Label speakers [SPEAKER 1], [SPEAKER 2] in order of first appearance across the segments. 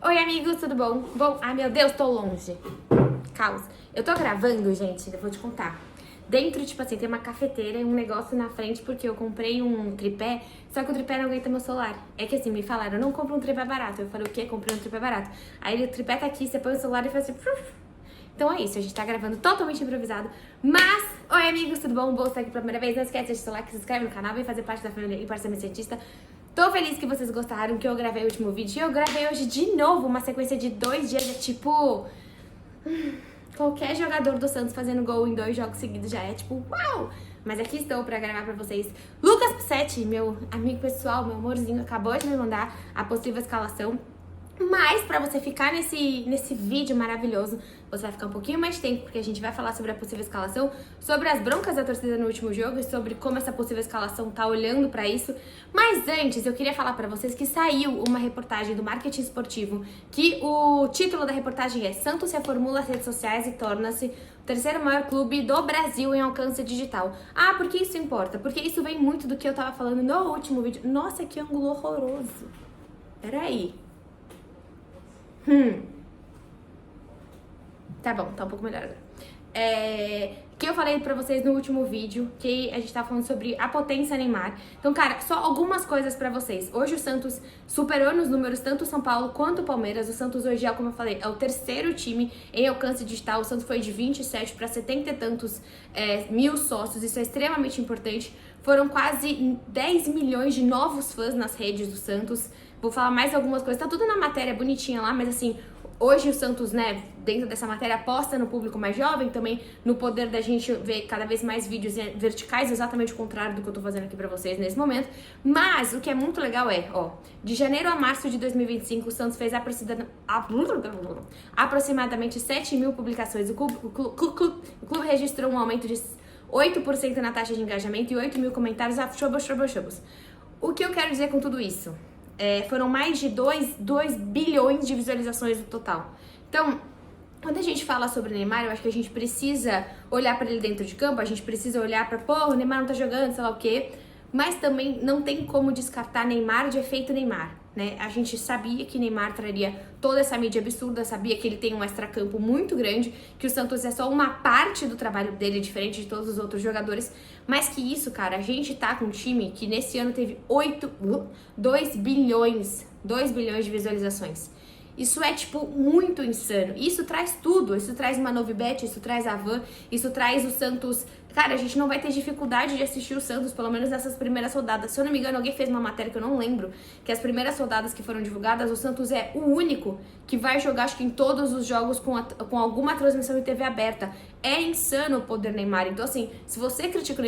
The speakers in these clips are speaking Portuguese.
[SPEAKER 1] Oi, amigos, tudo bom? Bom, ai meu Deus, tô longe. Caos. Eu tô gravando, gente, eu vou te contar. Dentro, tipo assim, tem uma cafeteira e um negócio na frente porque eu comprei um tripé, só que o tripé não aguenta meu celular. É que assim, me falaram, não compra um tripé barato. Eu falei, o quê? Comprei um tripé barato. Aí o tripé tá aqui, você põe o celular e faz assim... Então é isso, a gente tá gravando totalmente improvisado. Mas, oi amigos, tudo bom? Bom estar aqui pela primeira vez. Não esquece de deixar o like, se inscreve no canal, vem fazer parte da família e parceiro cientista. Tô feliz que vocês gostaram, que eu gravei o último vídeo. E eu gravei hoje de novo uma sequência de 2 dias. É tipo... qualquer jogador do Santos fazendo gol em 2 jogos seguidos já é tipo, uau! Mas aqui estou pra gravar pra vocês. Lucas Pissetti, meu amigo pessoal, meu amorzinho, acabou de me mandar a possível escalação. Mas pra você ficar nesse vídeo maravilhoso, você vai ficar um pouquinho mais de tempo, porque a gente vai falar sobre a possível escalação, sobre as broncas da torcida no último jogo e sobre como essa possível escalação tá olhando pra isso. Mas antes, eu queria falar pra vocês que saiu uma reportagem do Marketing Esportivo, que o título da reportagem é Santos reformula as redes sociais e torna-se o terceiro maior clube do Brasil em alcance digital. Ah, por que isso importa? Porque isso vem muito do que eu tava falando no último vídeo. Nossa, que ângulo horroroso. Peraí. Tá bom, tá um pouco melhor agora. Que eu falei pra vocês no último vídeo, que a gente tava falando sobre a potência Neymar. Então, cara, só algumas coisas pra vocês. Hoje o Santos superou nos números tanto o São Paulo quanto o Palmeiras. O Santos hoje, como eu falei, é o terceiro time em alcance digital. O Santos foi de 27 para 70 e tantos mil sócios. Isso é extremamente importante. Foram quase 10 milhões de novos fãs nas redes do Santos. Vou falar mais algumas coisas. Tá tudo na matéria bonitinha lá, mas assim... Hoje o Santos, né, dentro dessa matéria, aposta no público mais jovem, também no poder da gente ver cada vez mais vídeos verticais, exatamente o contrário do que eu tô fazendo aqui pra vocês nesse momento. Mas o que é muito legal é, ó, de janeiro a março de 2025, o Santos fez aproximadamente 7 mil publicações. O clube registrou um aumento de 8% na taxa de engajamento e 8 mil comentários. O que eu quero dizer com tudo isso? Foram mais de 2 bilhões de visualizações no total. Então, quando a gente fala sobre o Neymar, eu acho que a gente precisa olhar pra ele dentro de campo, a gente precisa olhar pra, pô, o Neymar não tá jogando, sei lá o quê. Mas também não tem como descartar Neymar de efeito Neymar, né? A gente sabia que Neymar traria toda essa mídia absurda, sabia que ele tem um extracampo muito grande, que o Santos é só uma parte do trabalho dele, diferente de todos os outros jogadores, mas que isso, cara, a gente tá com um time que nesse ano teve 2 bilhões de visualizações. Isso é, tipo, muito insano. Isso traz tudo. Isso traz uma Novibet, isso traz a Van, isso traz o Santos... Cara, a gente não vai ter dificuldade de assistir o Santos, pelo menos nessas primeiras rodadas. Se eu não me engano, alguém fez uma matéria que eu não lembro, que as primeiras rodadas que foram divulgadas, o Santos é o único que vai jogar, acho que em todos os jogos com alguma transmissão em TV aberta. É insano o poder Neymar. Então, assim, se você critica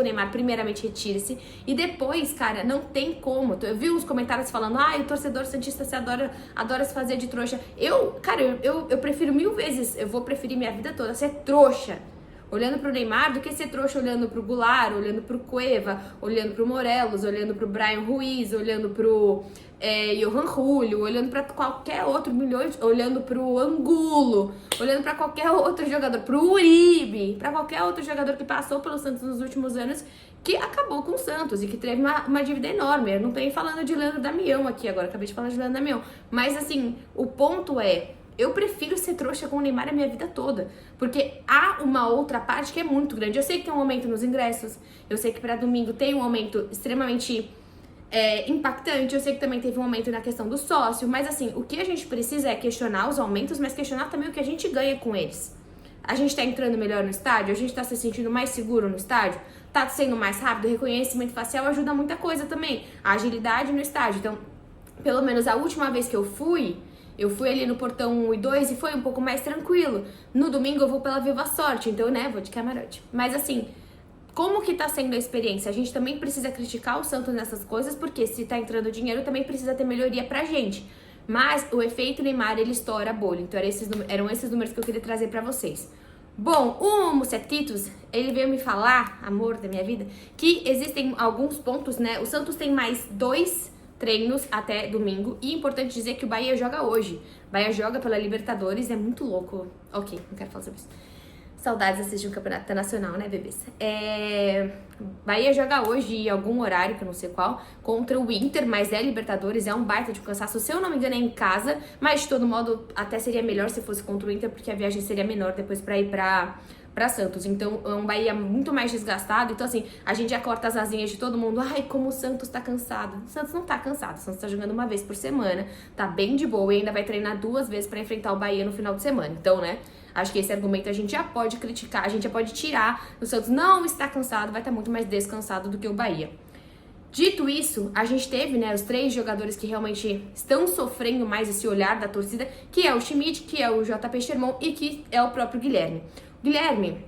[SPEAKER 1] o Neymar, primeiramente retire-se. E depois, cara, não tem como. Eu vi uns comentários falando, o torcedor santista adora se fazer de trouxa. Eu prefiro 1000 vezes, eu vou preferir minha vida toda ser trouxa olhando pro Neymar do que ser trouxa olhando pro Goulart, olhando pro Cueva, olhando pro Morelos, olhando pro Brian Ruiz, olhando pro Johan Julio, olhando pra qualquer outro, olhando pro Angulo, olhando pra qualquer outro jogador, pro Uribe, pra qualquer outro jogador que passou pelo Santos nos últimos anos, que acabou com o Santos e que teve uma dívida enorme. Eu não tô falando de Leandro Damião aqui agora, acabei de falar de Leandro Damião, mas assim, o ponto é, eu prefiro ser trouxa com o Neymar a minha vida toda, porque há uma outra parte que é muito grande. Eu sei que tem um aumento nos ingressos, eu sei que para domingo tem um aumento extremamente impactante, eu sei que também teve um aumento na questão do sócio, mas assim, o que a gente precisa é questionar os aumentos, mas questionar também o que a gente ganha com eles. A gente tá entrando melhor no estádio? A gente tá se sentindo mais seguro no estádio? Tá sendo mais rápido? O reconhecimento facial ajuda muita coisa também, a agilidade no estádio. Então, pelo menos a última vez que eu fui ali no portão 1 e 2 e foi um pouco mais tranquilo. No domingo eu vou pela Viva Sorte, então, né, vou de camarote. Mas assim, como que tá sendo a experiência? A gente também precisa criticar o Santos nessas coisas, porque se tá entrando dinheiro, também precisa ter melhoria pra gente. Mas o efeito Neymar, ele estoura a bolha. Então eram esses números que eu queria trazer pra vocês. Bom, o Mussetitos, ele veio me falar, amor da minha vida, que existem alguns pontos, né? O Santos tem mais 2 treinos até domingo. E é importante dizer que o Bahia joga hoje. Bahia joga pela Libertadores, é muito louco. Ok, não quero falar sobre isso. Saudades de assistir um campeonato internacional, né, bebês? Bahia joga hoje em algum horário, que eu não sei qual, contra o Inter, mas é Libertadores, é um baita de cansaço. Se eu não me engano, é em casa, mas de todo modo, até seria melhor se fosse contra o Inter, porque a viagem seria menor depois pra ir pra Santos. Então, é um Bahia muito mais desgastado. Então, assim, a gente já corta as asinhas de todo mundo. Ai, como o Santos tá cansado. O Santos não tá cansado. O Santos tá jogando uma vez por semana. Tá bem de boa e ainda vai treinar 2 vezes pra enfrentar o Bahia no final de semana. Então, né, acho que esse argumento a gente já pode criticar. A gente já pode tirar. O Santos não está cansado, vai estar muito mais descansado do que o Bahia. Dito isso, a gente teve, né, os 3 jogadores que realmente estão sofrendo mais esse olhar da torcida, que é o Schmidt, que é o JP Sherman e que é o próprio Guilherme. Guilherme,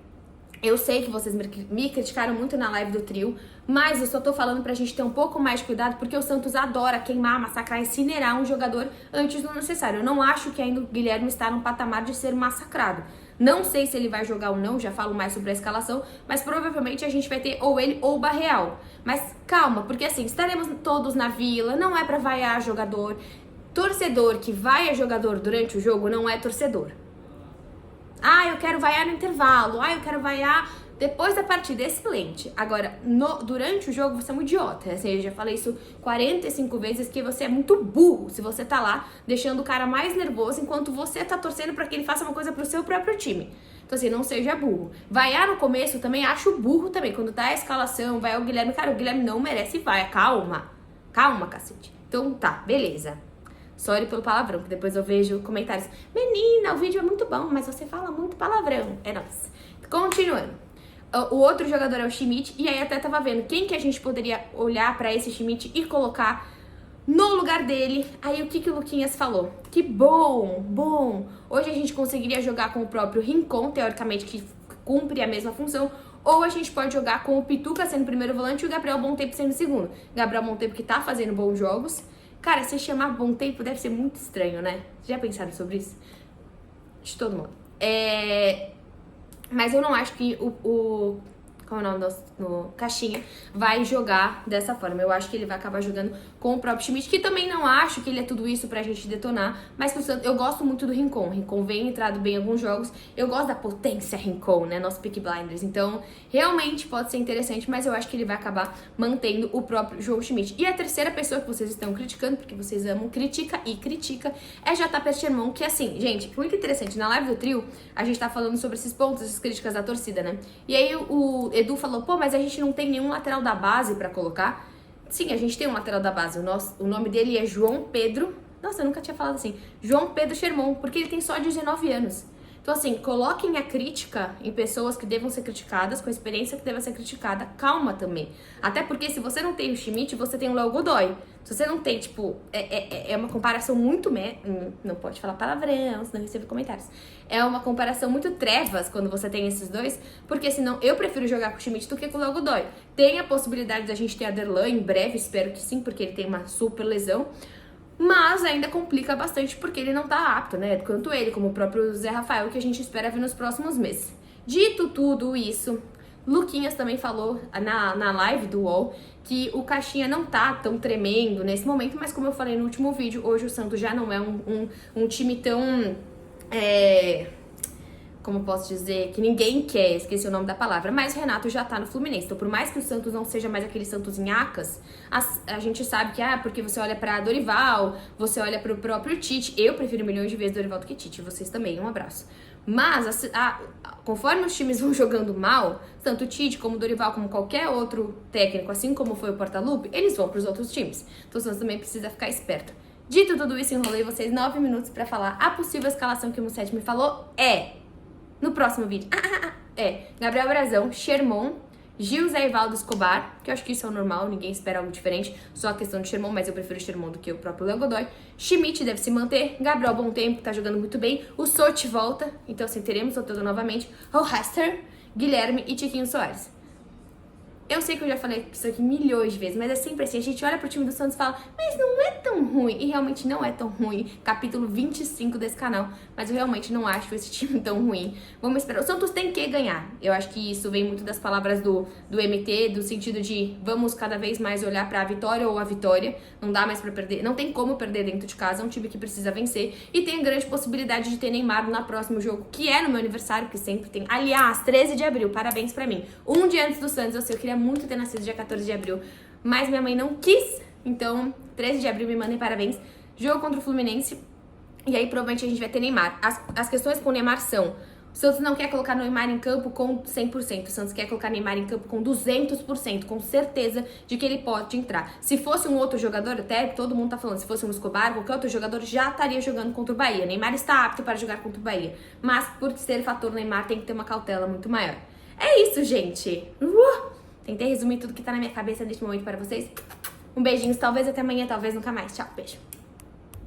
[SPEAKER 1] eu sei que vocês me criticaram muito na live do trio, mas eu só tô falando pra gente ter um pouco mais de cuidado, porque o Santos adora queimar, massacrar, incinerar um jogador antes do necessário. Eu não acho que ainda o Guilherme está num patamar de ser massacrado. Não sei se ele vai jogar ou não, já falo mais sobre a escalação, mas provavelmente a gente vai ter ou ele ou o Barreal. Mas calma, porque assim, estaremos todos na Vila, não é pra vaiar jogador. Torcedor que vaia jogador durante o jogo não é torcedor. Ah, eu quero vaiar no intervalo. Ah, eu quero vaiar depois da partida. Excelente. Agora, durante o jogo, você é um idiota. Assim, eu já falei isso 45 vezes, que você é muito burro se você tá lá deixando o cara mais nervoso enquanto você tá torcendo pra que ele faça uma coisa pro seu próprio time. Então, assim, não seja burro. Vaiar no começo também acho burro também. Quando tá a escalação, vai o Guilherme. Cara, o Guilherme não merece vaia. Calma. Calma, cacete. Então, tá, beleza. Sorry pelo palavrão, que depois eu vejo comentários. Menina, o vídeo é muito bom, mas você fala muito palavrão. É nóis. Continuando. O outro jogador é o Schmidt, e aí até tava vendo quem que a gente poderia olhar pra esse Schmidt e colocar no lugar dele. Aí o que o Luquinhas falou? Que bom. Hoje a gente conseguiria jogar com o próprio Rincon, teoricamente, que cumpre a mesma função. Ou a gente pode jogar com o Pituca sendo primeiro volante e o Gabriel Bom Tempo sendo segundo. Gabriel Bom Tempo que tá fazendo bons jogos. Cara, se chamar Bom Tempo deve ser muito estranho, né? Já pensaram sobre isso? De todo modo. Mas eu não acho que como é o nome no Caixinha vai jogar dessa forma. Eu acho que ele vai acabar jogando com o próprio Schmidt, que também não acho que ele é tudo isso pra gente detonar, mas que eu gosto muito do Rincon. Rincon vem entrado bem em alguns jogos. Eu gosto da potência Rincon, né? Nosso Peaky Blinders. Então, realmente pode ser interessante, mas eu acho que ele vai acabar mantendo o próprio João Schmidt. E a terceira pessoa que vocês estão criticando, porque vocês amam critica, é JP Sherman, que assim, gente, muito interessante. Na live do trio, a gente tá falando sobre esses pontos, essas críticas da torcida, né? E aí o Edu falou, pô, mas a gente não tem nenhum lateral da base pra colocar. Sim, a gente tem um lateral da base. O nome dele é João Pedro. Nossa, eu nunca tinha falado assim. João Pedro Sherman, porque ele tem só 19 anos. Então, assim, coloquem a crítica em pessoas que devam ser criticadas, com a experiência que deva ser criticada. Calma também. Até porque se você não tem o Schmidt, você tem o Léo Godoy. Se você não tem, tipo, é uma comparação muito... Não pode falar palavrão, senão recebo comentários. É uma comparação muito trevas quando você tem esses dois, porque senão eu prefiro jogar com o Schmidt do que com o Léo Godoy. Tem a possibilidade da gente ter a Derlan em breve, espero que sim, porque ele tem uma super lesão. Mas ainda complica bastante porque ele não tá apto, né? Tanto ele como o próprio Zé Rafael, que a gente espera ver nos próximos meses. Dito tudo isso, Luquinhas também falou na live do UOL que o Caixinha não tá tão tremendo nesse momento, mas como eu falei no último vídeo, hoje o Santos já não é um time tão... como posso dizer, que ninguém quer, esqueci o nome da palavra, mas o Renato já tá no Fluminense. Então, por mais que o Santos não seja mais aquele Santos nhacas, a gente sabe que, porque você olha pra Dorival, você olha pro próprio Tite. Eu prefiro milhões de vezes Dorival do que Tite, vocês também, um abraço. Mas, conforme os times vão jogando mal, tanto o Tite como o Dorival, como qualquer outro técnico, assim como foi o Portaluppi, eles vão pros outros times. Então, o Santos também precisa ficar esperto. Dito tudo isso, enrolei vocês 9 minutos pra falar a possível escalação que o Musset me falou no próximo vídeo. Gabriel Brazão, Sherman, Gil Zé Ivaldo Escobar, que eu acho que isso é o normal, ninguém espera algo diferente, só a questão de Sherman, mas eu prefiro o Sherman do que o próprio Léo Godoy. Schmidt deve se manter, Gabriel Bom Tempo, tá jogando muito bem, o Sotti volta, então assim, teremos o todo novamente, o Hester, Guilherme e Tiquinho Soares. Eu sei que eu já falei isso aqui milhões de vezes, mas é sempre assim, a gente olha pro time do Santos e fala, mas não é tão ruim. E realmente não é tão ruim. Capítulo 25 desse canal. Mas eu realmente não acho esse time tão ruim. Vamos esperar. O Santos tem que ganhar. Eu acho que isso vem muito das palavras do MT, do sentido de vamos cada vez mais olhar pra vitória ou a vitória. Não dá mais pra perder. Não tem como perder dentro de casa. É um time que precisa vencer. E tem grande possibilidade de ter Neymar no próximo jogo, que é no meu aniversário, que sempre tem. Aliás, 13 de abril. Parabéns pra mim. Um dia antes do Santos, eu queria muito ter nascido dia 14 de abril. Mas minha mãe não quis. Então, 13 de abril, me mandem parabéns. Jogo contra o Fluminense. E aí, provavelmente, a gente vai ter Neymar. As questões com o Neymar são... O Santos não quer colocar Neymar em campo com 100%. O Santos quer colocar Neymar em campo com 200%. Com certeza de que ele pode entrar. Se fosse um outro jogador, até todo mundo tá falando, se fosse um Escobar, qualquer outro jogador já estaria jogando contra o Bahia. Neymar está apto para jogar contra o Bahia. Mas, por ser fator Neymar, tem que ter uma cautela muito maior. É isso, gente. Tentei resumir tudo que tá na minha cabeça neste momento para vocês. Um beijinho, talvez até amanhã, talvez nunca mais. Tchau, beijo.